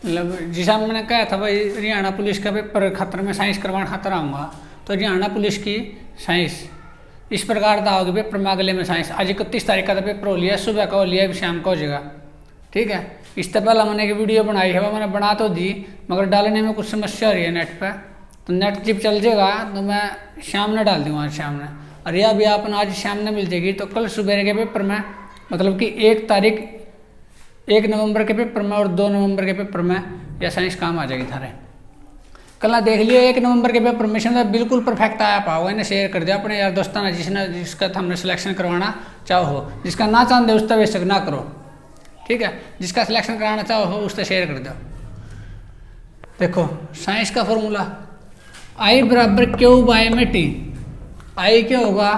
मतलब जैसा मैंने कहा था भाई, हरियाणा पुलिस का पेपर खतरे में साइंस करवाना खतरा आऊँगा, तो हरियाणा पुलिस की साइंस इस प्रकार का होगी पेपर में। अगले में साइंस आज 31 तारीख का तो पेपर हो लिया, सुबह का हो लिया, अभी शाम का हो जाएगा। ठीक है, इससे पहले मैंने एक वीडियो बनाई है, वो मैंने बना तो दी, मगर डालने में कुछ समस्या हो रही है नेट पर। तो नेट जब चल जाएगा तो मैं शाम में डाल दूँगा, आज शाम में। और यह भी आपने आज शाम में मिल जाएगी, तो कल सुबह के पेपर में, मतलब कि 1 नवंबर के पेपर में और 2 नवंबर के पेपर में यह साइंस काम आ जाएगी थारे। कल देख लियो 1 नवंबर के पेपर में से बिल्कुल परफेक्ट आया पाओ, इन्हें शेयर कर दिया अपने यार दोस्तों ने, जिसका हमने सिलेक्शन करवाना चाहो। जिसका ना चाहते उसका बेशक ना करो, ठीक है। जिसका सिलेक्शन कराना चाहो उससे शेयर कर दो। देखो साइंस का फॉर्मूला I बराबर क्यू बाय में टी। आई क्या होगा?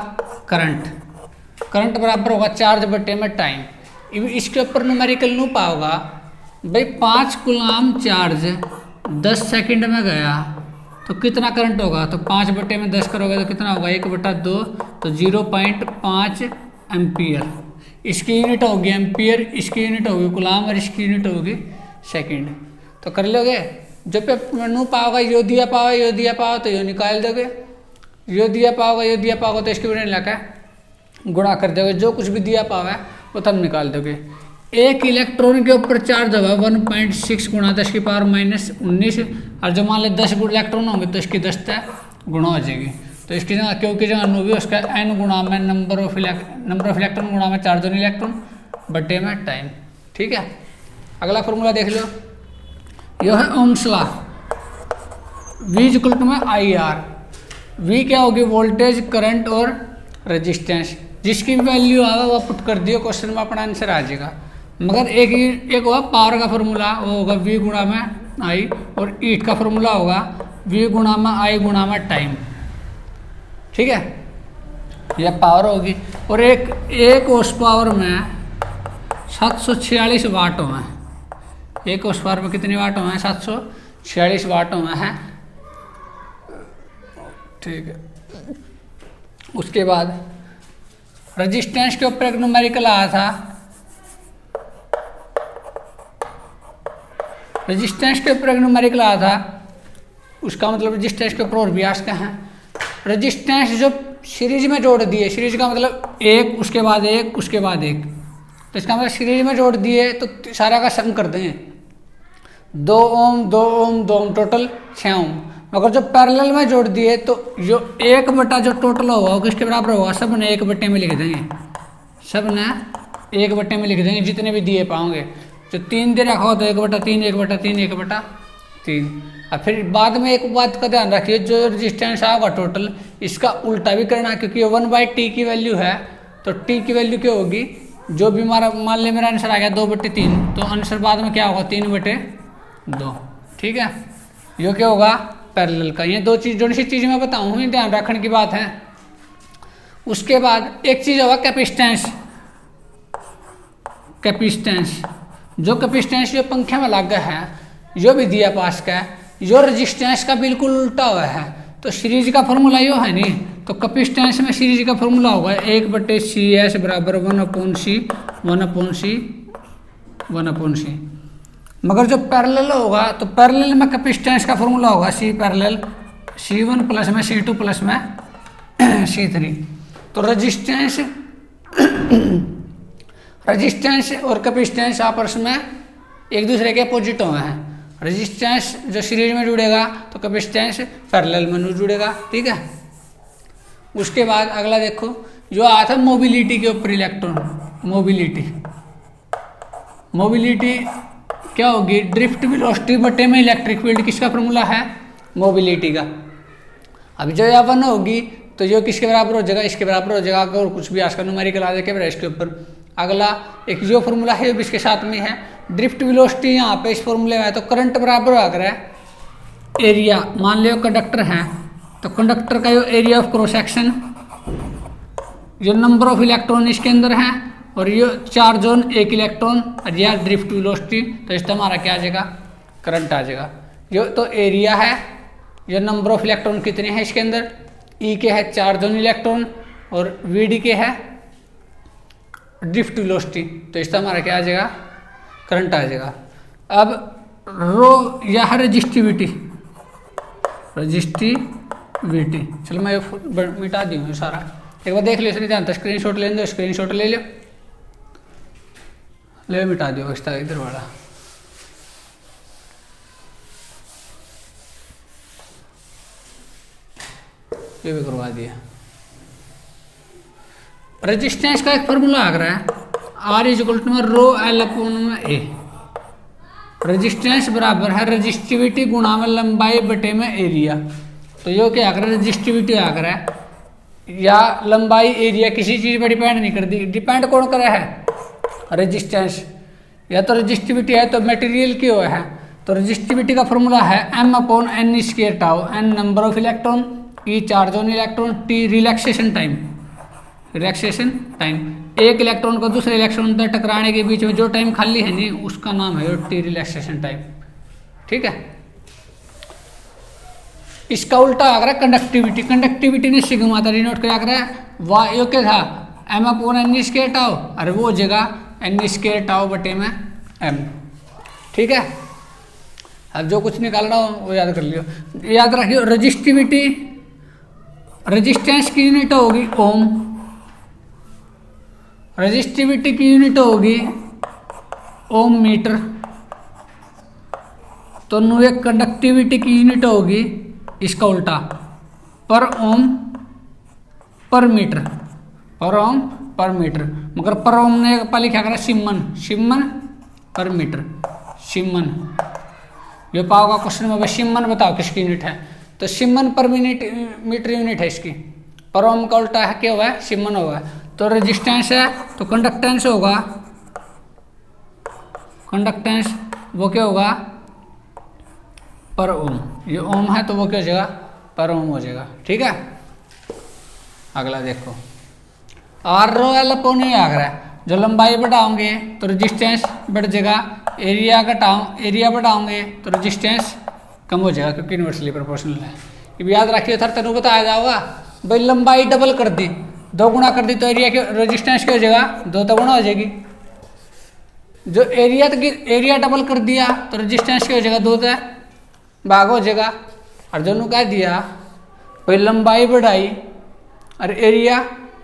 करंट। करंट बराबर होगा चार्ज बटे में टाइम। इसके ऊपर न्यूमेरिकल नू पाओगा भाई, 5 कूलाम चार्ज 10 सेकंड में गया तो कितना करंट होगा? तो 5 बटे में 10 करोगे तो कितना होगा? 1/2, तो 0.5 एम्पियर। इसकी यूनिट होगी एम्पियर, इसकी यूनिट होगी कूलाम और इसकी यूनिट होगी सेकंड। तो कर लोगे? जो पे नू पाओगा यो दिया पाओ तो यो निकाल दोगे, यो दिया पाओगा तो इसके बिना लगा गुणा कर दोगे, जो कुछ भी दिया पाओगे वो तब निकाल दोगे। एक इलेक्ट्रॉन के ऊपर चार्ज होगा 1.6 गुणा 10 की पावर -19, और जो मान ले 10 इलेक्ट्रॉन होंगे तो इसकी 10 गुणा हो जाएगी। तो इसकी जगह क्यों की जगह भी उसका n गुणा में नंबर ऑफ इलेक्ट्रॉन गुणा में चार्ज ऑन इलेक्ट्रॉन बटे में टाइम। ठीक है, अगला फॉर्मूला देख लो, यह है ओम्स लॉ। V = में IR। V क्या होगी? वोल्टेज, करंट और रेजिस्टेंस। जिसकी वैल्यू आएगा वो पुट कर दियो, क्वेश्चन में अपना आंसर आ जाएगा। मगर एक होगा पावर का फॉर्मूला, वो होगा V गुणा में I, और ईट का फॉर्मूला होगा V गुणा में I गुणा में टाइम। ठीक है, यह पावर होगी। और एक हॉर्स पावर में 746 वाट में, एक हॉर्स पावर में कितने वाट में? 746 वाट में है। ठीक है, उसके बाद रेजिस्टेंस के ऊपर एक न्यूमेरिकल आया था। रेजिस्टेंस के ऊपर एक न्यूमेरिकल आया था, उसका मतलब रेजिस्टेंस के ऊपर और भी आ सकते हैं। रेजिस्टेंस जो सीरीज में जोड़ दिए, सीरीज का मतलब एक उसके बाद एक उसके बाद एक, तो इसका मतलब सीरीज में जोड़ दिए तो सारा का सम कर दें, 2 ओम 2 ओम 2 ओम, टोटल 6 ओम। मगर जो पैरेलल में जोड़ दिए तो जो 1 बटा जो टोटल होगा वो किसके बराबर होगा? सब ने 1 बटे में लिख देंगे, सब ने 1 बटे में लिख देंगे जितने भी दिए पाओगे। जो 3 दे रखा हो तो 1/3 1/3 1/3। और फिर बाद में एक बात का ध्यान रखिए, जो रेजिस्टेंस आएगा टोटल, इसका उल्टा भी करना, क्योंकि 1/t की वैल्यू है, तो t की वैल्यू क्या होगी? जो भी हमारा मान ले मेरा आंसर आ गया 2/3, तो आंसर बाद में क्या होगा? 3/2। ठीक है, यो क्या होगा? पैरेलल का। ये 2 चीज, जो सी चीज मैं बताऊँ ये ध्यान रखने की बात है। उसके बाद एक चीज होगा कैपेसिटेंस। जो कैपेसिटेंस जो पंखे में लगा है, जो भी दिया पास का है, जो रेजिस्टेंस का बिल्कुल उल्टा हुआ है। तो सीरीज का फॉर्मूला यो है नहीं, तो कैपेसिटेंस में सीरीज का फॉर्मूला होगा 1/CS बराबर 1/C। मगर जो पैरेलल होगा तो पैरेलल में कैपेसिटेंस का फॉर्मूला होगा C पैरेलल, C1 प्लस में C2 प्लस में C3। तो रेजिस्टेंस और कैपेसिटेंस आपस में एक दूसरे के अपोजिट हुए हैं। रेजिस्टेंस जो सीरीज में जुड़ेगा तो कैपेसिटेंस पैरेलल में जुड़ेगा। ठीक है, उसके बाद अगला देखो, जो आया था मोबिलिटी के ऊपर, इलेक्ट्रॉन मोबिलिटी क्या होगी? ड्रिफ्ट वेलोसिटी बटे में इलेक्ट्रिक फील्ड। किसका फॉर्मूला है? मोबिलिटी का। अभी जो यहाँ 1 होगी तो जो किसके बराबर हो जाएगा? इसके बराबर हो जाएगा। अगर कुछ भी आज का न्यूमेरिकल आ जाएगा इसके ऊपर। अगला एक जो फॉर्मूला है वो इसके साथ में है, ड्रिफ्ट वेलोसिटी यहाँ पे इस फॉर्मूले में है। तो करंट बराबर आ रहा है एरिया, मान लो कंडक्टर है तो कंडक्टर का जो एरिया ऑफ क्रॉस सेक्शन, जो नंबर ऑफ इलेक्ट्रॉन इसके अंदर है, और ये चार्ज ऑन 1 इलेक्ट्रॉन, और यह ड्रिफ्ट वेलोसिटी, तो इसका हमारा क्या आ जाएगा? करंट आ जाएगा। ये तो एरिया है, ये नंबर ऑफ इलेक्ट्रॉन कितने हैं इसके अंदर, ई के है चार्ज ऑन इलेक्ट्रॉन, और वी डी के है ड्रिफ्ट वेलोसिटी, तो इसका हमारा क्या आ जाएगा? करंट आ जाएगा। अब रो यह है रजिस्टिविटी, रजिस्टिविटी। चलो मैं ये मिटा दी हूँ सारा, एक बार देख लो इसलिए ध्यान, स्क्रीन शॉट ले लो, स्क्रीन शॉट ले लो, ले मिटा दियो इस तरह इधर वाला। ये भी करवा दिया। रेजिस्टेंस का एक फॉर्मूला आ रहा है, R is equal to rho L upon A. Resistance बराबर है रजिस्टिविटी गुणा में लंबाई बटे में एरिया। तो ये क्या आ रहा है, रजिस्टिविटी आ रहा है या लंबाई एरिया किसी चीज पर डिपेंड नहीं करती, डिपेंड कौन करे है, रेजिस्टेंस। या तो रजिस्टिविटी है तो मटेरियल की है, तो रजिस्टिविटी का फॉर्मूला है m upon n square tau, n number of electron, E charge on electron, T relaxation time, relaxation time. एक इलेक्ट्रॉन को दूसरे इलेक्ट्रॉन तक टकराने के बीच में जो टाइम खाली है नहीं उसका नाम है टी रिलैक्सेशन टाइम। ठीक है, इसका उल्टा आ रहा है कंडक्टिविटी। कंडक्टिविटी ने सिग्मा था डिनोट क्या कर रहा है, वाई यो क्या था m upon n square tau, अरे वो जगह n स्क्वायर टाउ बटे में m। ठीक है, अब जो कुछ निकालना हो वो याद कर लियो। याद रखियो रजिस्टिविटी, रेजिस्टेंस की यूनिट होगी ओम, रेजिस्टिविटी की यूनिट होगी ओम मीटर, तो नुए कंडक्टिविटी की यूनिट होगी इसका उल्टा पर ओम पर मीटर, पर ओम पर मीटर। मगर पर ओम ने पहले लिखा करा सिमन, सिमन पर मीटर, सिमन। ये पाओगा क्वेश्चन में, सिमन बताओ किसकी यूनिट है, तो सिमन पर मिनट मीटर यूनिट है इसकी। पर ओम का उल्टा है क्या हुआ है, सिमन होगा। तो रेजिस्टेंस है तो कंडक्टेंस होगा, कंडक्टेंस वो क्या होगा पर ओम, ये ओम है तो वो क्या हो जाएगा पर ओम हो जाएगा। ठीक है, अगला देखो आर रो एल अपॉन ए आ रहा है, जो लंबाई बढ़ाओगे तो रेजिस्टेंस बढ़ जाएगा, एरिया एरिया बढ़ाओगे तो रेजिस्टेंस कम हो जाएगा क्योंकि इन्वर्सली प्रोपोर्शनल है। ये याद रखिए, थर तेन बताया जाओगा भाई लंबाई डबल कर दी, 2 गुना कर दी तो एरिया के रेजिस्टेंस क्या हो जाएगा 2 तो गुना हो जाएगी। जो एरिया डबल कर दिया तो रेजिस्टेंस क्या हो जाएगा 2 तो भाग हो जाएगा। और दोनों कह दिया भाई लंबाई बढ़ाई और एरिया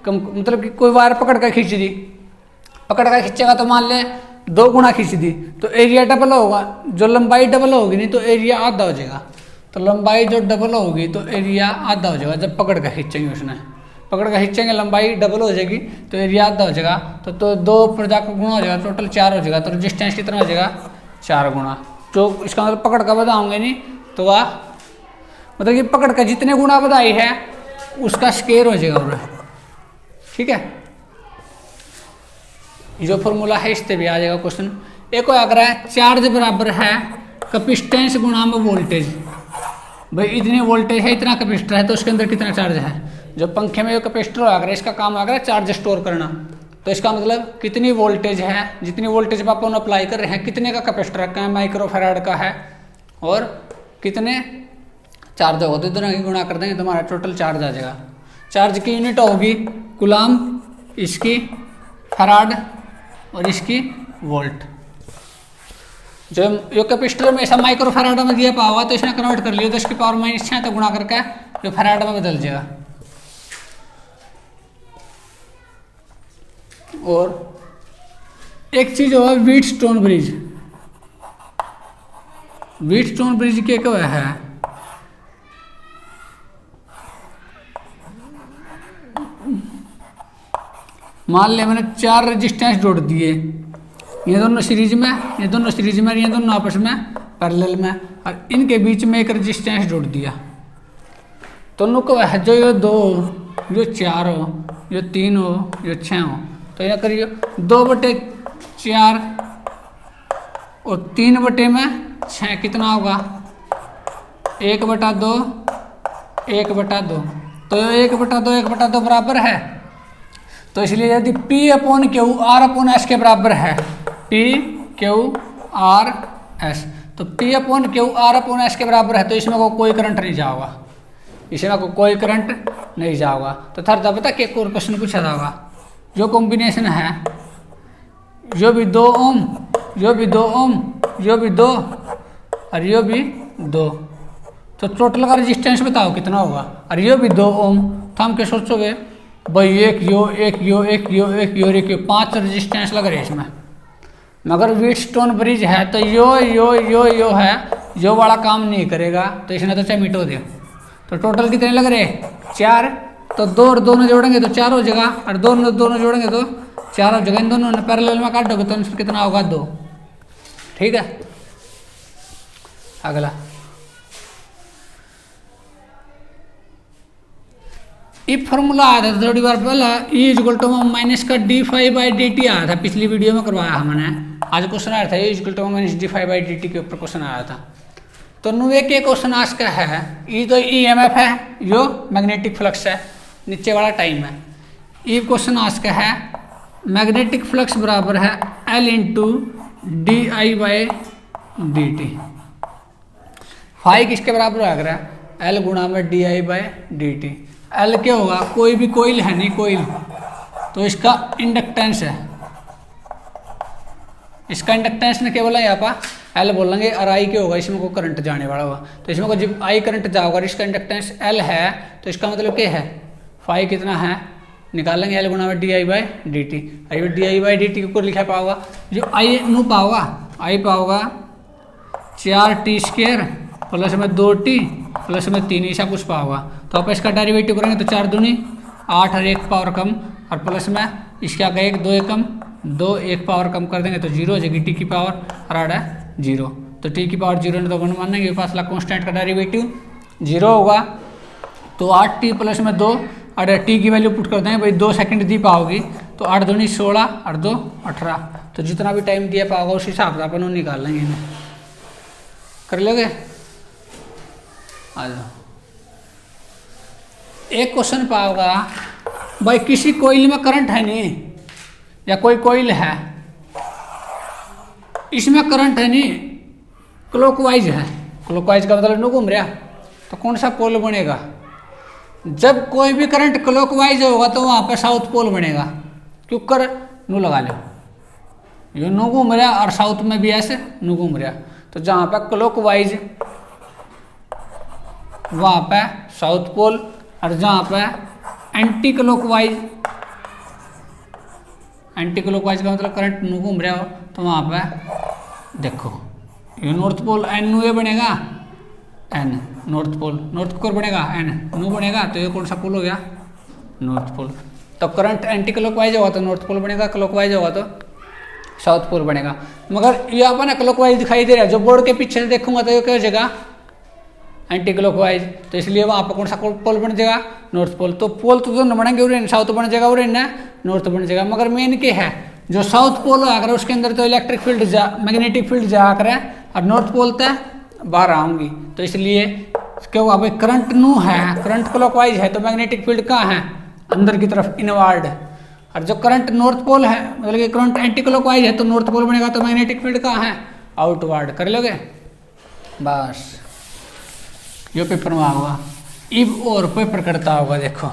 कम, मतलब कि कोई वायर पकड़ कर खींच दी, पकड़ कर खींचेगा तो मान ले 2 गुना खींच दी तो एरिया डबल होगा, जो लंबाई डबल होगी नहीं तो एरिया आधा हो जाएगा। तो लंबाई जो डबल होगी तो एरिया आधा हो जाएगा, जब पकड़ कर खींचेंगे उसने, पकड़ कर खींचेंगे लंबाई डबल हो जाएगी तो एरिया आधा हो जाएगा। तो 2 पर जाकर गुणा हो जाएगा, टोटल 4 हो जाएगा। तो रेजिस्टेंस कितना हो जाएगा 4 गुना। जो इसका मतलब पकड़ कर बढ़ाओगे नहीं तो वह मतलब कि पकड़ कर जितने गुना बढ़ाई है उसका स्क्वायर हो जाएगा। ठीक है, जो फॉर्मूला है इससे भी आ जाएगा क्वेश्चन। एक और अगर है चार्ज बराबर है कैपेसिटेंस गुणा में वोल्टेज। भाई इतनी वोल्टेज है, इतना कैपेसिटर है तो उसके अंदर कितना चार्ज है। जो पंखे में जो कैपेसिटर आ गया इसका काम आ गया चार्ज स्टोर करना, तो इसका मतलब कितनी वोल्टेज है, जितनी वोल्टेज आप अप्लाई कर रहे हैं कितने का कैपेसिटर है, माइक्रोफैराड का है और कितने चार्ज होगा, तो दोनों की गुणा कर देंगे तो हमारा टोटल चार्ज आ जाएगा। चार्ज की यूनिट होगी कूलाम, इसकी फैराड और इसकी वोल्ट। जो यो कैपेसिटर में ऐसा माइक्रो फैराड में दिया पावा तो इसने कन्वर्ट कर लिया, 10 की पावर -6 तो गुणा करके जो फैराड में बदल जाएगा। और एक चीज होगा व्हीटस्टोन ब्रिज। व्हीटस्टोन ब्रिज क्या है, मान ले मैंने 4 रेजिस्टेंस जोड़ दिए, ये दोनों सीरीज में, ये दोनों सीरीज में, ये दोनों आपस में पैरेलल में, और इनके बीच में एक रेजिस्टेंस जोड़ दिया। तो नुक है जो ये 2 जो 4 हो, जो 3 हो, जो 6 हो, तो यह करिए 2/4 और 3/6 कितना होगा 1/2, 1/2। तो 1/2 1/2 बराबर है, तो इसलिए यदि P upon Q R upon S के बराबर है, P क्यू R S, तो P upon Q R upon S के बराबर है तो इसमें कोई करंट नहीं जाओगा, इसमें कोई करंट नहीं जाओगा। तो थर्ड पता कि और क्वेश्चन पूछा जाएगा, जो कॉम्बिनेशन है जो भी 2 ओम, जो भी 2 ओम, जो भी 2 और यो भी 2। तो टोटल का रेजिस्टेंस बताओ कितना होगा। और यो भी 2 ओम। तो हम क्या सोचोगे भाई एक यो 5 रेजिस्टेंस लग रहे हैं इसमें। मगर व्हीटस्टोन ब्रिज है तो यो है, यो वाला काम नहीं करेगा, तो इसने तो चाहे मिटो दे। तो टोटल कितने लग रहे 4। तो 2 और दोनों जोड़ेंगे तो 4 हो जाएगा, और दोनों जोड़ेंगे तो 4 हो जाएगा। इन दोनों ने पैरेलल में काटोगे तो आंसर कितना होगा 2। ठीक है। अगला ये फॉर्मूला आया था थोड़ी बार पहला, E इक्वल टू माइनस का d∅/dt आया था, पिछली वीडियो में करवाया हमने। आज क्वेश्चन आया था E equal to minus d∅/dt के ऊपर क्वेश्चन आया था। तो नुए के क्वेश्चन आज का है, E तो EMF है, यो मैग्नेटिक फ्लक्स है, नीचे वाला टाइम है। ये क्वेश्चन आज का है मैग्नेटिक फ्लक्स बराबर है L इंटू di/dt। फाई किसके बराबर आ रहा है L गुणा में di/dt। L क्या होगा, कोई भी कोइल है नहीं, कोइल तो इसका इंडक्टेंस है, इसका इंडक्टेंस ने क्या बोला यहाँ पर L बोलेंगे, और I क्या होगा, इसमें को करंट जाने वाला होगा। तो इसमें को जब I करंट जाओगा, इसका इंडक्टेंस L है, तो इसका मतलब क्या है फाई कितना है निकालेंगे L गुणा में di/dt। आई di/dt को लिखा पाओगा, जो I नू पाओगा, I पाओगा 4t² प्लस में 2t प्लस में 3 ऐसा कुछ पाओगा। तो आप इसका डेरिवेटिव करेंगे तो 4 दूनी 8 और 1 पावर कम, और प्लस में इसका का 1 2 कम, 2 1 पावर कम कर देंगे तो 0 हो जाएगी t की पावर, और आड़ा 0। तो t की पावर 0 ने तो गुण मानेंगे, फासला कांस्टेंट का डेरिवेटिव 0 होगा। तो 8t प्लस में 2 और t की वैल्यू पुट कर देंगे भाई, 2 सेकंड दी पाओगी तो 8 दूनी 16 और 2 18। तो जितना भी टाइम दिया पाओगा उस हिसाब से अपन निकाल लेंगे इन्हें। कर लोगे? आ जाओ। एक क्वेश्चन पाओगा भाई, किसी कोइल में करंट है नहीं, या कोई कोइल है इसमें करंट है नहीं, क्लॉकवाइज है, क्लॉकवाइज का मतलब नो घूम रहा, तो कौन सा पोल बनेगा? जब कोई भी करंट क्लॉकवाइज होगा तो वहां पर साउथ पोल बनेगा। क्यों कर नो लगा लो, ये नो घूम रहा और साउथ में भी ऐसे नो घूम रहा, तो जहां पर क्लॉकवाइज वहां पे साउथ पोल, और जहां पे एंटी क्लॉकवाइज, एंटी क्लॉकवाइज का मतलब करंट नु घूम रहा हो तो वहां पे देखो ये नॉर्थ पोल एन नु ये बनेगा, N north pole, north core बनेगा एन नु बनेगा, तो ये कौन सा पोल हो गया? North pole. तो करंट एंटी क्लॉकवाइज होगा तो नॉर्थ पोल बनेगा, क्लॉकवाइज होगा तो साउथ पोल बनेगा। मगर ये अपन क्लॉकवाइज दिखाई दे रहा है, जो बोर्ड के पीछे से देखूंगा तो ये क्या हो जाएगा? Anti clockwise. तो इसलिए वहाँ पर कौन सा पोल बन जाएगा? North pole. तो पोल तो दोनों बनेंगे, उरेन साउथ बन जाएगा, उरेन नॉर्थ बन जाएगा। मगर मेन क्या है, जो साउथ पोल आकर उसके अंदर तो इलेक्ट्रिक फील्ड मैग्नेटिक फील्ड जा कर, और नॉर्थ पोल तो बाहर आऊंगी। तो इसलिए क्या हुआ भाई, करंट नू है, करंट क्लॉकवाइज है तो मैग्नेटिक फील्ड कहाँ है? अंदर की तरफ, इनवर्ड। और जो करंट नॉर्थ पोल है, मतलब कि करंट एंटी क्लॉकवाइज है तो नॉर्थ पोल बनेगा, तो मैग्नेटिक फील्ड कहाँ है? आउटवर्ड। कर लोगे? बस यो पेपर में होगा। इब और पेपर करता होगा, देखो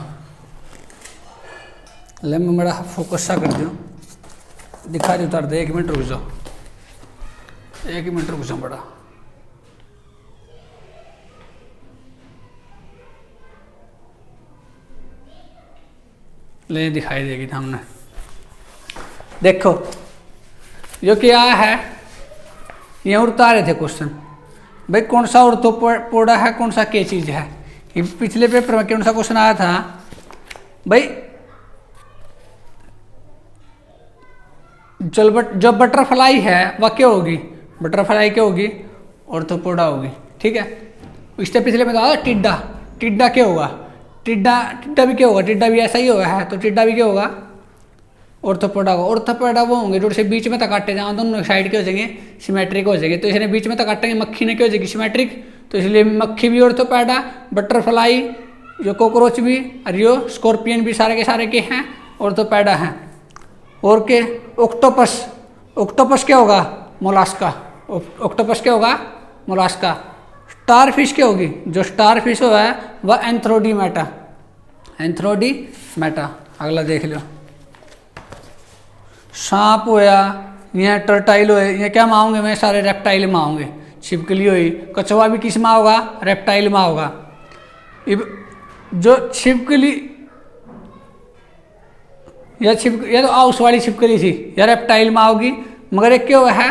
ले मैं बड़ा फोकस सा कर दूँ, दिखा दो उतार दे। 1 मिनट रुक जाओ, 1 मिनट रुक जाओ बड़ा। ले दिखाई देगी सामने, देखो जो क्या है, ये उड़ता रहे थे क्वेश्चन भाई, कौन सा ऑर्थोपोडा है, कौन सा क्या चीज है। पिछले पेपर में कौन सा क्वेश्चन आया था भाई, जो बटरफ्लाई है वह क्या होगी? बटरफ्लाई क्या होगी? ऑर्थोपोडा होगी। ठीक है। इससे पिछले में था टिड्डा, टिड्डा क्या होगा? टिड्डा भी क्या होगा? टिड्डा भी ऐसा ही होगा है, तो टिड्डा भी क्या होगा? ऑर्थोपोडा को। ऑर्थोपोडा वो होंगे जो बीच में तक काटे जाओ, दोनों साइड के हो जाएंगे सिमेट्रिक हो जाएंगे। तो इसने बीच में तक काटेंगे, मक्खी ने क्या हो जाएगी? सिमेट्रिक। तो इसलिए मक्खी भी ऑर्थोपोडा, बटरफ्लाई, जो कॉकरोच भी, और यो स्कॉर्पियन भी सारे के सारे के हैं ऑर्थोपोडा हैं। और के ऑक्टोपस, ऑक्टोपस क्या होगा? मोलास्का। ऑक्टोपस क्या होगा? मोलास्का। स्टारफिश क्या होगी? जो स्टारफिश हो है वह एंथ्रोडीमेटा, एंथ्रोडीमेटा। अगला देख लो, सांप होया, यहाँ टर्टाइल हो, ये क्या मांगोगे? मैं सारे रेप्टाइल मांगोगे। छिपकली हुई। कछुआ भी किस में होगा, रेप्टाइल में होगा। जो छिपकली या तो आउस वाली छिपकली थी या रेप्टाइल में आओगी, मगर एक क्या है,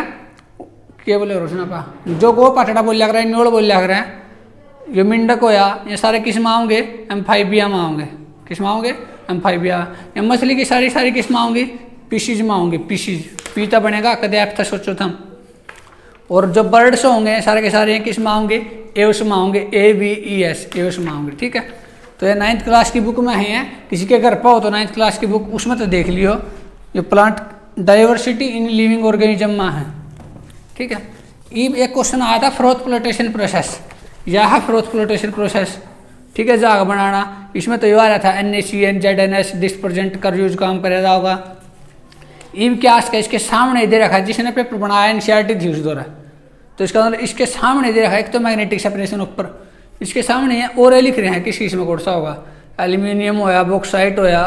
क्या बोले रोशना पा, जो गो पाटड़ा बोल लग रहा है, न्योड़ बोल लग रहा है, ये मिंडक होया, ये सारे किस में आओगे, एम्फाइबिया में आओगे। किस में आओगे, एम्फाइबिया। या मछली की सारी किस में आओगी, पीसीज में आओगे। पीसीज पीता बनेगा कदे आप था सोचो थम। और जो बर्ड्स होंगे सारे के सारे किस में आओगे, एव्स में आओगे, AVES, एव्स में आओगे। ठीक है, तो ये 9th क्लास की बुक में है, किसी के घर पर हो तो 9th क्लास की बुक उसमें तो देख लियो, जो plant diversity in living organism में है। ठीक है, एक क्वेश्चन आया था फ्रोथ फ्लोटेशन प्रोसेस, यह है फ्रोथ फ्लोटेशन प्रोसेस। ठीक है, जाग बनाना, इसमें तो ये आ रहा था NaCN ZNS डिस्पर्जेंट कर यूज काम करेगा होगा। ईब क्या है, इसके सामने दे रखा है, जिसने पेपर बनाया NCERT थी उस दौरान, तो इसका मतलब इसके सामने दे रखा है, एक तो मैग्नेटिक सेपरेशन ऊपर, इसके सामने है, और लिख रहे हैं किस किस में कौन सा होगा, एल्यूमिनियम होया, बॉक्साइट होया,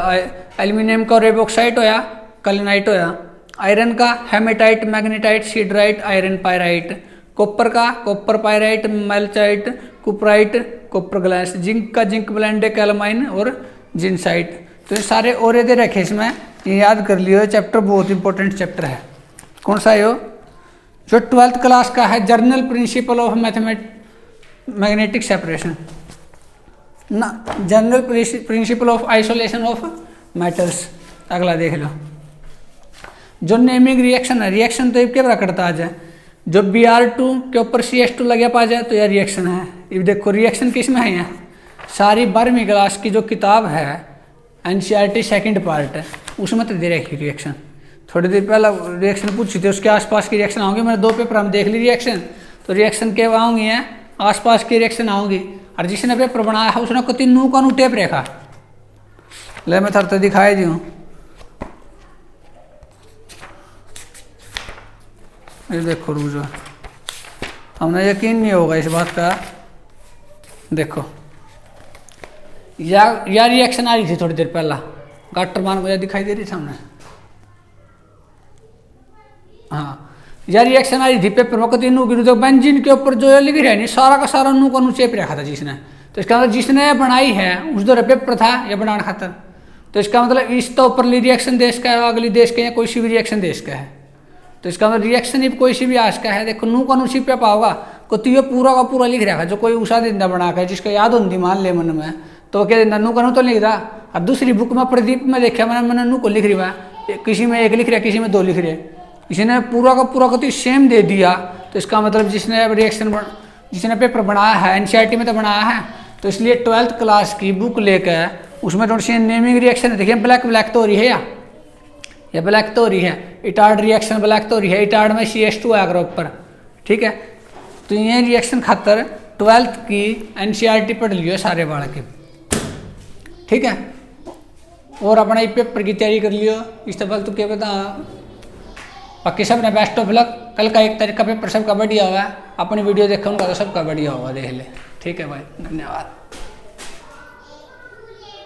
एल्यूमिनियम का रेबॉक्साइट होया, कलिनाइट होया, आयरन का hematite, magnetite, siderite, iron pyrite, copper का copper pyrite, malachite, cuprite, copper glance, zinc का जिंक ब्लेंड, कैलमाइन और जिनसाइट। तो ये सारे और दे रखे इसमें, ये याद कर लियो, चैप्टर बहुत इंपॉर्टेंट चैप्टर है। कौन सा है जो 12th क्लास का है, general principle of magnetic separation ना, general principle of isolation of metals. अगला देख लो, जो नेमिंग रिएक्शन है, रिएक्शन तो क्या करता आ जाए, जो Br2 के ऊपर CH2 लगे पा जाए तो यह रिएक्शन है। ये देखो रिएक्शन किस में है, यहाँ सारी 12वीं क्लास की जो किताब है NCERT सेकंड पार्ट है, उसमें तो दे रखी रिएक्शन। थोड़ी देर पहले रिएक्शन पूछी थी, उसके आसपास की रिएक्शन आऊँगी, मैंने 2 पेपर हम देख ली रिएक्शन, तो रिएक्शन के आऊँगी हैं आसपास की रिएक्शन आऊँगी। और जिसने पेपर बनाया है उसने को 3 का टेप रेखा ले, मैं थरते दिखाई दी हूँ। ये देखो रूजो, हमें यकीन नहीं होगा इस बात का। देखो या रिएक्शन आ रही थी थोड़ी देर पहला, गाटर मान मुझे दिखाई दे रही सामने, हाँ यार रिएक्शन आ रही थी पेपर में, कभी नू गिरू तो बेंजीन के ऊपर जो लिख रहा है नहीं, सारा का सारा नू का नू चेप रखा था जिसने, तो इसका मतलब जिसने बनाई है उस दौरान पेपर था ये बनाने खातर, तो इसका मतलब इस तो ऊपरली रिएक्शन देश का है, अगली देश के या कोई सी भी रिएक्शन देश का है, तो इसका मतलब रिएक्शन कोई सी भी आज का है। देखो नू का नू छिपे पाओगा को तो ये पूरा का पूरा लिख रखा, जो कोई उषा दिंदा बना कर जिसको याद होती मान ले मन में, तो क्या दिंदा नू का नू तो लिख रहा। और दूसरी बुक में प्रदीप में देखा मैंने नू को लिख रही है, किसी में 1 लिख रहा, किसी में 2 लिख रहे, किसी ने पूरा का पूरा तो सेम दे दिया, तो इसका मतलब जिसने रिएक्शन जिसने पेपर बनाया है NCERT में तो बनाया है, तो इसलिए 12th क्लास की बुक लेकर उसमें थोड़ी सी नेमिंग रिएक्शन देखिए, ब्लैक तो हो रही है या ब्लैक तो हो रही है, इटार्ड रिएक्शन ब्लैक तो हो रही है, इटार्ड में CH2 आएगा ऊपर। ठीक है, तो ये रिएक्शन खातर 12th की NCERT पढ़ लियो सारे बाढ़ के। ठीक है, और अपना पेपर की तैयारी कर लियो, इस तरह तो क्या बता, बाकी सब ने बेस्ट ऑफ लक। कल का 1 तारीख का पेपर सबका बढ़िया हुआ है, अपनी वीडियो देखो उनका तो सबका बढ़िया होगा, देख ले। ठीक है भाई, धन्यवाद।